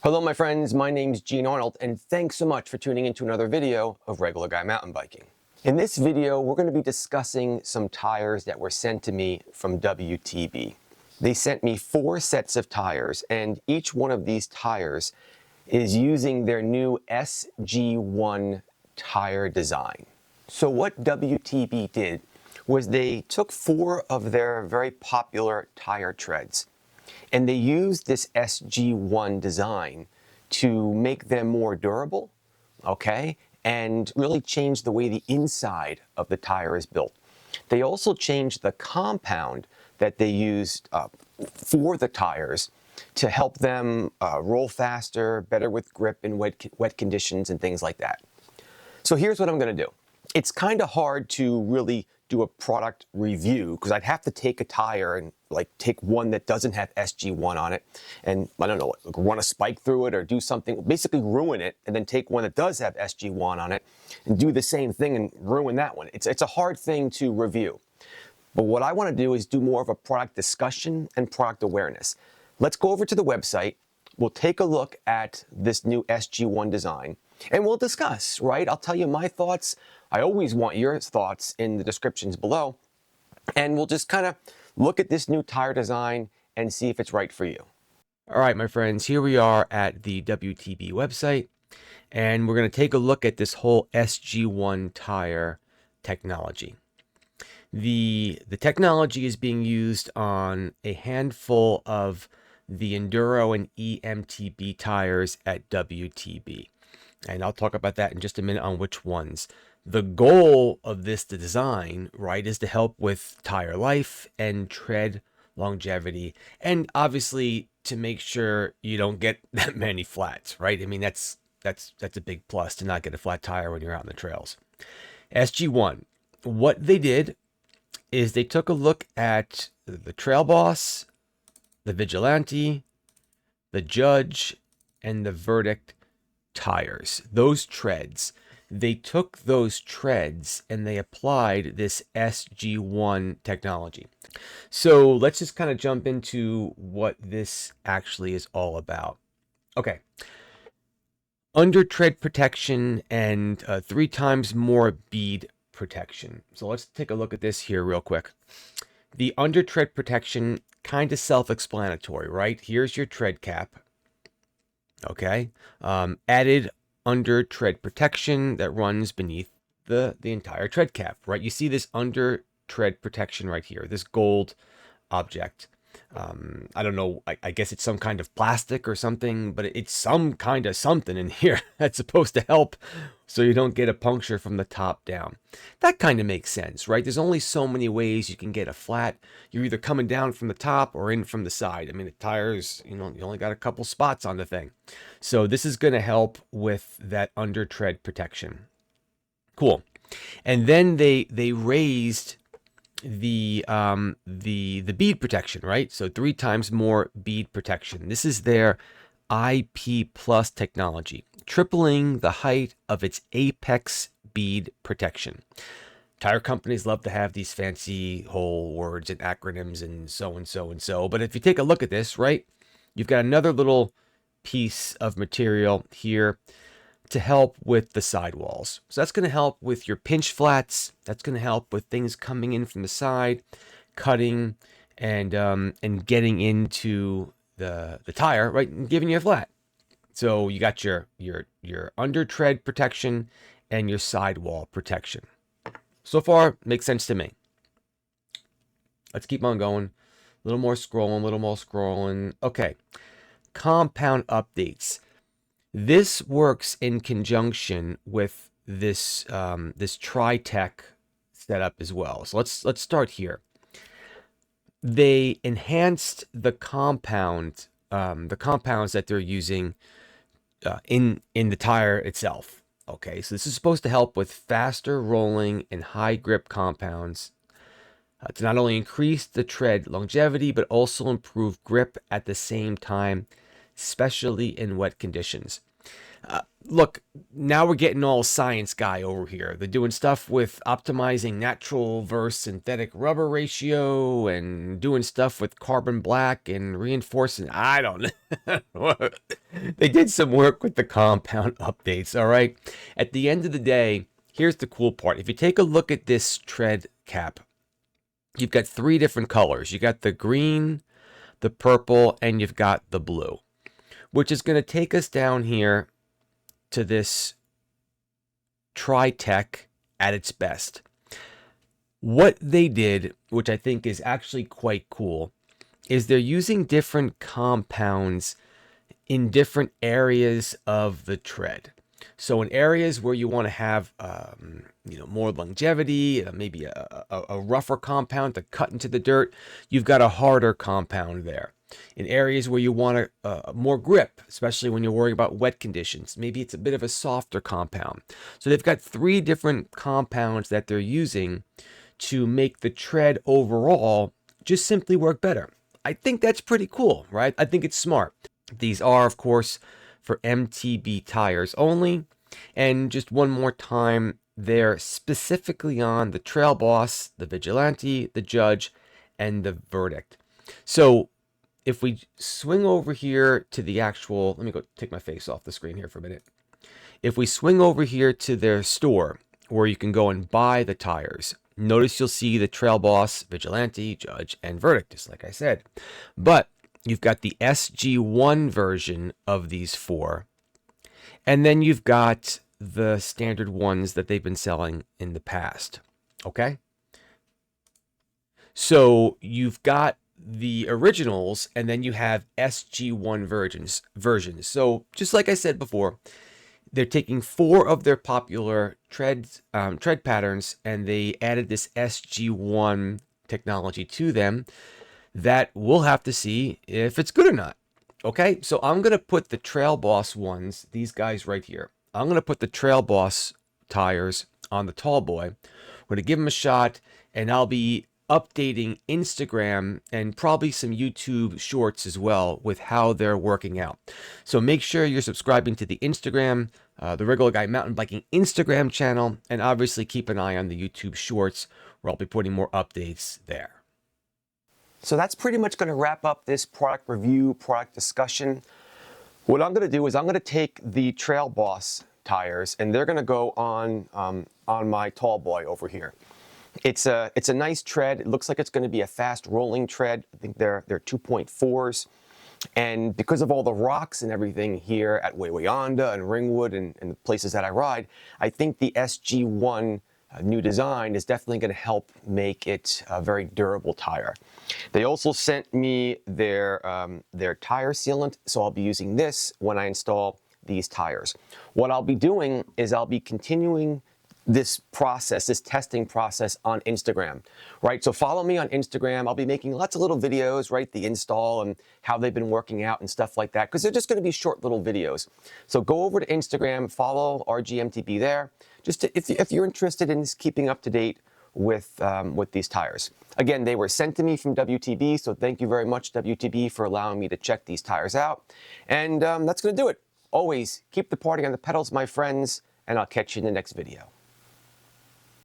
Hello my friends, my name's Gene Arnold and thanks so much for tuning into another video of Regular Guy Mountain Biking. In this video, we're going to be discussing some tires that were sent to me from WTB. They sent me 4 sets of tires and each one of these tires is using their new SG1 tire design. So what WTB did was they took 4 of their very popular tire treads and they used this SG1 design to make them more durable, okay, and really change the way the inside of the tire is built. They also changed the compound that they used for the tires to help them roll faster, better with grip in wet conditions and things like that. So here's what I'm going to do. It's kind of hard to really do a product review because I'd have to take a tire and take one that doesn't have SG1 on it and I don't know, run a spike through it or do something, basically ruin it, and then take one that does have SG1 on it and do the same thing and ruin that one. It's a hard thing to review. But what I want to do is do more of a product discussion and product awareness. Let's go over to the website. We'll take a look at this new SG1 design and we'll discuss, right? I'll tell you my thoughts. I always want your thoughts in the descriptions below. And we'll just kind of look at this new tire design and see if it's right for you. All right, my friends, here we are at the WTB website. And we're going to take a look at this whole SG1 tire technology. The technology is being used on a handful of the Enduro and E-MTB tires at WTB. And I'll talk about that in just a minute on which ones. The goal of this design, right, is to help with tire life and tread longevity, and obviously to make sure you don't get that many flats, right? I mean, that's a big plus to not get a flat tire when you're out in the trails. SG1, what they did is they took a look at the Trail Boss, the Vigilante, the Judge, and the Verdict tires, those treads. They took those treads and they applied this SG1 technology. So let's just kind of jump into what this actually is all about. Okay. Under tread protection and 3 times more bead protection. So let's take a look at this here real quick. The under tread protection, kind of self-explanatory, right? Here's your tread cap. Okay, added under tread protection that runs beneath the entire tread cap, right? You see this under tread protection right here, this gold object. I don't know, I guess it's some kind of plastic or something, but it's some kind of something in here that's supposed to help so you don't get a puncture from the top down. That kind of makes sense, right? There's only so many ways you can get a flat. You're either coming down from the top or in from the side. I mean, the tires, you only got a couple spots on the thing. So this is going to help with that under tread protection. Cool. And then they raised the bead protection, right? So 3 times more bead protection. This is their IP Plus technology, tripling the height of its apex bead protection. Tire companies love to have these fancy whole words and acronyms and so and so and so. But if you take a look at this, right, you've got another little piece of material here to help with the sidewalls. So that's going to help with your pinch flats. That's going to help with things coming in from the side, cutting and getting into the tire, right, and giving you a flat. So you got your under tread protection and your sidewall protection. So far, makes sense to me. Let's keep on going. A little more scrolling, Okay. Compound updates. This works in conjunction with this this Tri-Tech setup as well. So let's start here. They enhanced the compounds that they're using in the tire itself. Okay, so this is supposed to help with faster rolling and high grip compounds to not only increase the tread longevity but also improve grip at the same time, especially in wet conditions. Look, now we're getting all science guy over here. They're doing stuff with optimizing natural versus synthetic rubber ratio and doing stuff with carbon black and reinforcing. I don't know. They did some work with the compound updates, all right? At the end of the day, here's the cool part. If you take a look at this tread cap, you've got 3 different colors. You got the green, the purple, and you've got the blue, which is going to take us down here to this Tri-Tech at its best. What they did, which I think is actually quite cool, is they're using different compounds in different areas of the tread. So in areas where you want to have more longevity, maybe a rougher compound to cut into the dirt, you've got a harder compound there. In areas where you want more grip, especially when you're worried about wet conditions, maybe it's a bit of a softer compound. So they've got 3 different compounds that they're using to make the tread overall just simply work better. I think that's pretty cool, right? I think it's smart. These are, of course, for MTB tires only. And just one more time, they're specifically on the Trail Boss, the Vigilante, the Judge, and the Verdict. So if we swing over here to the actual, let me go take my face off the screen here for a minute. If we swing over here to their store where you can go and buy the tires, notice you'll see the Trail Boss, Vigilante, Judge, and Verdict, just like I said. But you've got the SG1 version of these 4. And then you've got the standard ones that they've been selling in the past. Okay? So you've got the originals, and then you have SG1 versions. So just like I said before, they're taking 4 of their popular tread patterns, and they added this SG1 technology to them that we'll have to see if it's good or not. Okay, so I'm going to put the Trail Boss ones, these guys right here. I'm going to put the Trail Boss tires on the tall boy. We're going to give them a shot, and I'll be updating Instagram and probably some YouTube shorts as well with how they're working out. So make sure you're subscribing to the Instagram, the Regular Guy Mountain Biking Instagram channel, and obviously keep an eye on the YouTube shorts where I'll be putting more updates there. So that's pretty much going to wrap up this product review, product discussion. What I'm going to do is I'm going to take the Trail Boss tires, and they're going to go on my tall boy over here. It's a nice tread. It looks like it's going to be a fast rolling tread. I think they're 2.4s. And because of all the rocks and everything here at Wawayanda and Ringwood and the places that I ride, I think the SG1 new design is definitely going to help make it a very durable tire. They also sent me their tire sealant, so I'll be using this when I install these tires. What I'll be doing is I'll be continuing this process, this testing process on Instagram, right? So follow me on Instagram. I'll be making lots of little videos, right? The install and how they've been working out and stuff like that, because they're just going to be short little videos. So go over to Instagram, follow rgmtb there, just to, if you're interested in keeping up to date with these tires. Again, they were sent to me from WTB, so thank you very much, WTB, for allowing me to check these tires out. And that's going to do it. Always keep the party on the pedals, my friends, and I'll catch you in the next video.